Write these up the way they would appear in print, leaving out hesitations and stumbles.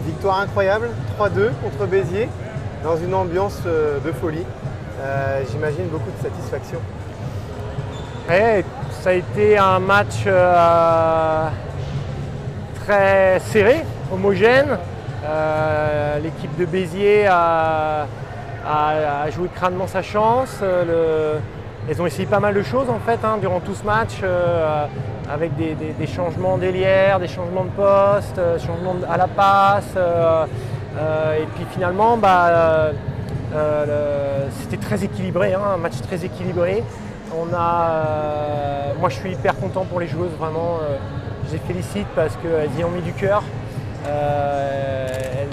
Victoire incroyable, 3-2 contre Béziers, dans une ambiance de folie. J'imagine beaucoup de satisfaction. Ouais, ça a été un match très serré, homogène. L'équipe de Béziers a joué crânement sa chance. Ils ont essayé pas mal de choses en fait durant tout ce match, avec des changements d'ailière, des changements de poste, changements à la passe. Et puis finalement, c'était très équilibré, un match très équilibré. Moi je suis hyper content pour les joueuses, vraiment. Je les félicite parce qu'elles y ont mis du cœur. Elles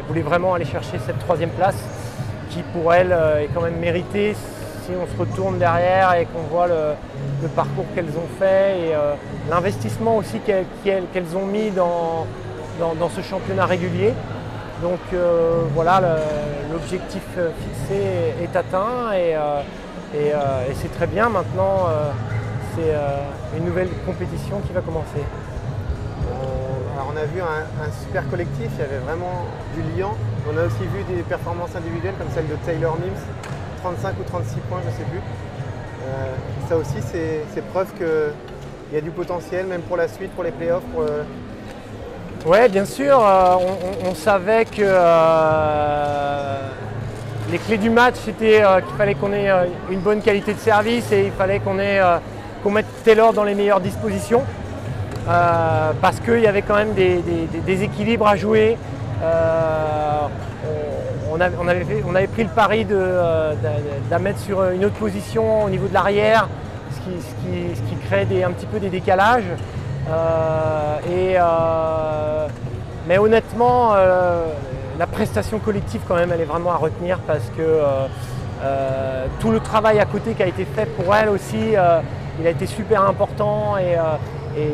voulaient vraiment aller chercher cette troisième place qui pour elles est quand même méritée si on se retourne derrière et qu'on voit le parcours qu'elles ont fait et l'investissement aussi qu'elles ont mis dans ce championnat régulier. Donc voilà, l'objectif fixé est atteint et c'est très bien. Maintenant, c'est une nouvelle compétition qui va commencer. Alors on a vu un super collectif, il y avait vraiment du liant. On a aussi vu des performances individuelles comme celle de Taylor Mims, 35 ou 36 points, je ne sais plus. Ça aussi, c'est preuve qu'il y a du potentiel, même pour la suite, pour les playoffs. Oui, bien sûr. On savait que les clés du match, c'était qu'il fallait qu'on ait une bonne qualité de service et il fallait qu'on mette Taylor dans les meilleures dispositions. Parce qu'il y avait quand même des équilibres à jouer. On avait pris le pari de la mettre sur une autre position au niveau de l'arrière, ce qui crée un petit peu des décalages. Mais honnêtement, la prestation collective quand même, elle est vraiment à retenir parce que tout le travail à côté qui a été fait pour elle aussi, il a été super important et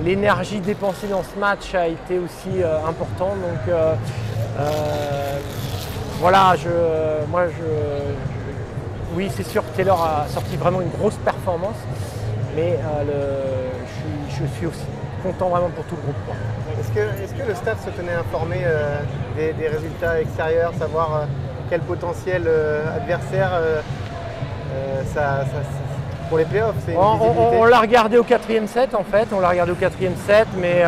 l'énergie dépensée dans ce match a été aussi importante. Donc voilà, oui, c'est sûr que Taylor a sorti vraiment une grosse performance, mais je suis aussi content vraiment pour tout le groupe. Est-ce que le staff se tenait informé des résultats extérieurs, savoir quel potentiel adversaire pour les playoffs? On l'a regardé au 4e set en fait, mais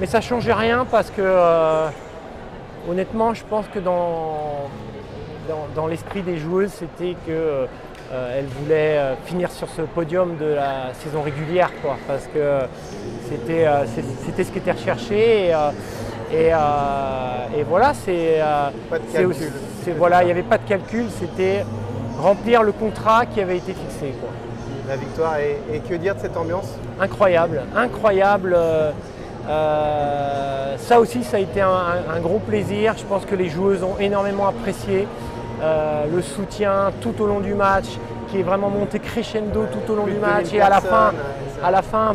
ça ne changeait rien parce que honnêtement je pense que dans l'esprit des joueuses c'était que elles voulaient finir sur ce podium de la saison régulière, parce que c'était ce qui était recherché et voilà, il n'y avait pas de calcul, c'était remplir le contrat qui avait été fixé. La victoire, et que dire de cette ambiance? Incroyable. Ça aussi, ça a été un gros plaisir. Je pense que les joueuses ont énormément apprécié le soutien tout au long du match, qui est vraiment monté crescendo tout au long du match. Et à la fin,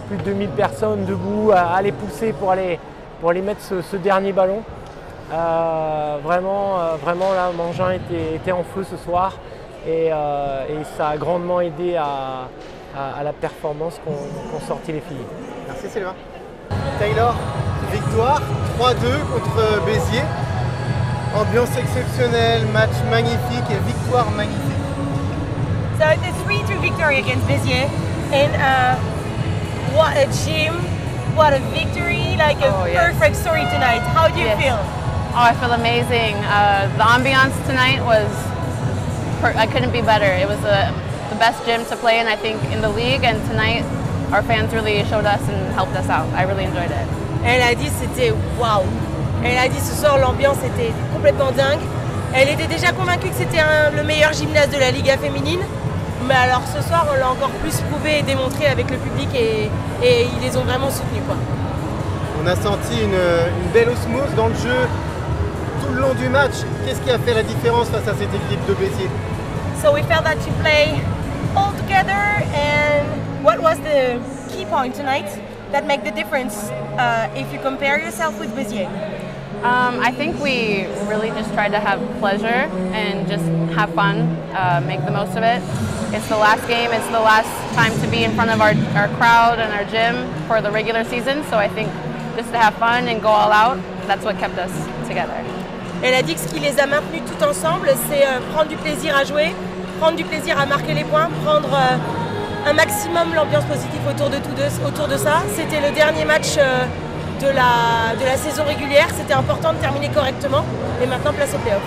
plus de 2000 personnes debout à les pousser pour aller mettre ce dernier ballon. Vraiment là, Mangin était en feu ce soir. Et ça a grandement aidé à la performance qu'ont sorti les filles. Merci Sylvain. Taylor, victoire 3-2 contre Béziers. Ambiance exceptionnelle, match magnifique et victoire magnifique. So it's a 3-2 victory against Béziers, and what a gym, what a victory, like a perfect story tonight. How do you feel? Oh, I feel amazing. The ambiance tonight I couldn't be better. It was the best gym to play in, I think, in the league, and tonight our fans really showed us and helped us out. I really enjoyed it. Elle a dit c'était waouh. Elle a dit ce soir l'ambiance était complètement dingue. Elle était déjà convaincue que c'était le meilleur gymnase de la Liga féminine. Mais alors ce soir on l'a encore plus prouvé et démontré avec le public et ils les ont vraiment soutenus, On a senti une belle osmose dans le jeu tout le long du match. Qu'est-ce qui a fait la différence face à cette équipe de Béziers? So we felt that you play all together, and what was the key point tonight that make the difference if you compare yourself with Béziers? I think we really just tried to have pleasure and just have fun, make the most of it. It's the last game, it's the last time to be in front of our crowd and our gym for the regular season, so I think just to have fun and go all out, that's what kept us. together. Elle a dit que ce qui les a maintenus tout ensemble, c'est prendre du plaisir à jouer, prendre du plaisir à marquer les points, prendre un maximum l'ambiance positive autour de ça. C'était le dernier match de la saison régulière, c'était important de terminer correctement et maintenant place au play-off.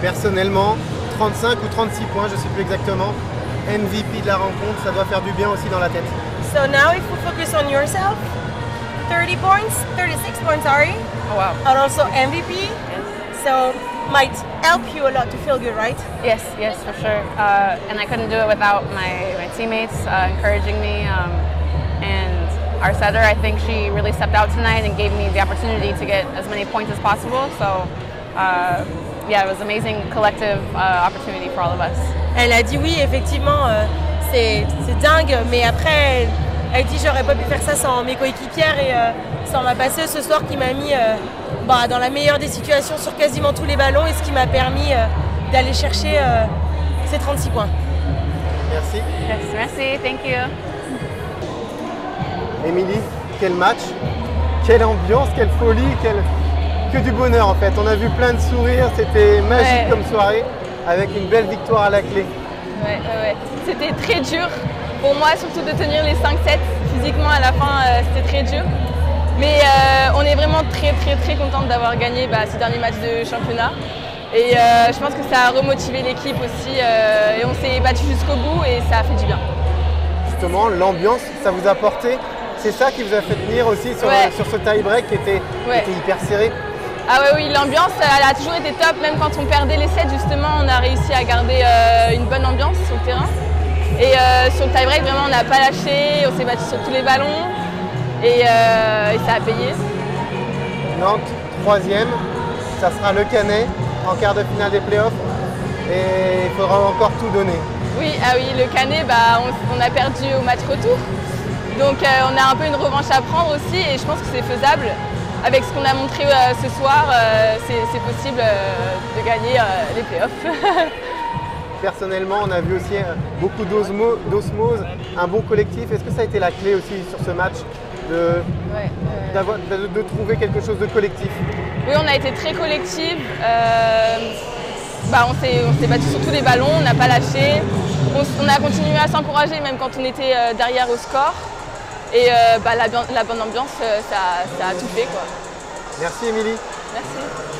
Personnellement, 35 ou 36 points, je ne sais plus exactement, MVP de la rencontre, ça doit faire du bien aussi dans la tête. So now if we focus on yourself, 36 points, sorry. Oh wow. And also MVP. So might help you a lot to feel good, right? Yes, for sure. And I couldn't do it without my teammates encouraging me. And our setter, I think she really stepped out tonight and gave me the opportunity to get as many points as possible. So yeah, it was an amazing collective opportunity for all of us. Elle a dit oui, effectivement, c'est dingue, mais après, elle dit j'aurais pas pu faire ça sans mes coéquipières et sans ma passeuse ce soir qui m'a mis dans la meilleure des situations sur quasiment tous les ballons et ce qui m'a permis d'aller chercher ces 36 points. Merci. Yes, merci, thank you. Émilie, quel match, quelle ambiance, quelle folie, que du bonheur en fait. On a vu plein de sourires, c'était magique comme soirée, avec une belle victoire à la clé. Ouais. C'était très dur pour moi, surtout de tenir les 5-7. Physiquement, à la fin, c'était très dur. Mais on est vraiment très contente d'avoir gagné ces derniers matchs de championnat. Et je pense que ça a remotivé l'équipe aussi. Et on s'est battu jusqu'au bout et ça a fait du bien. Justement, l'ambiance, ça vous a porté. C'est ça qui vous a fait tenir aussi sur ce tie-break qui était hyper serré. Ah oui, l'ambiance, elle a toujours été top. Même quand on perdait les sets, justement, on a réussi à garder une bonne ambiance sur le terrain. Et sur le tie-break, vraiment, on n'a pas lâché. On s'est battu sur tous les ballons. Et ça a payé. Nantes, 3e. Ça sera le Canet en quart de finale des playoffs. Et il faudra encore tout donner. Oui, le Canet, on a perdu au match retour. Donc on a un peu une revanche à prendre aussi et je pense que c'est faisable. Avec ce qu'on a montré ce soir, c'est possible de gagner les playoffs. Personnellement, on a vu aussi beaucoup d'osmose, un bon collectif. Est-ce que ça a été la clé aussi sur ce match de trouver quelque chose de collectif? Oui, on a été très collectif. On s'est battu sur tous les ballons, on n'a pas lâché. On a continué à s'encourager même quand on était derrière au score. Et la bonne ambiance, ça a tout fait, quoi. Merci Émilie. Merci.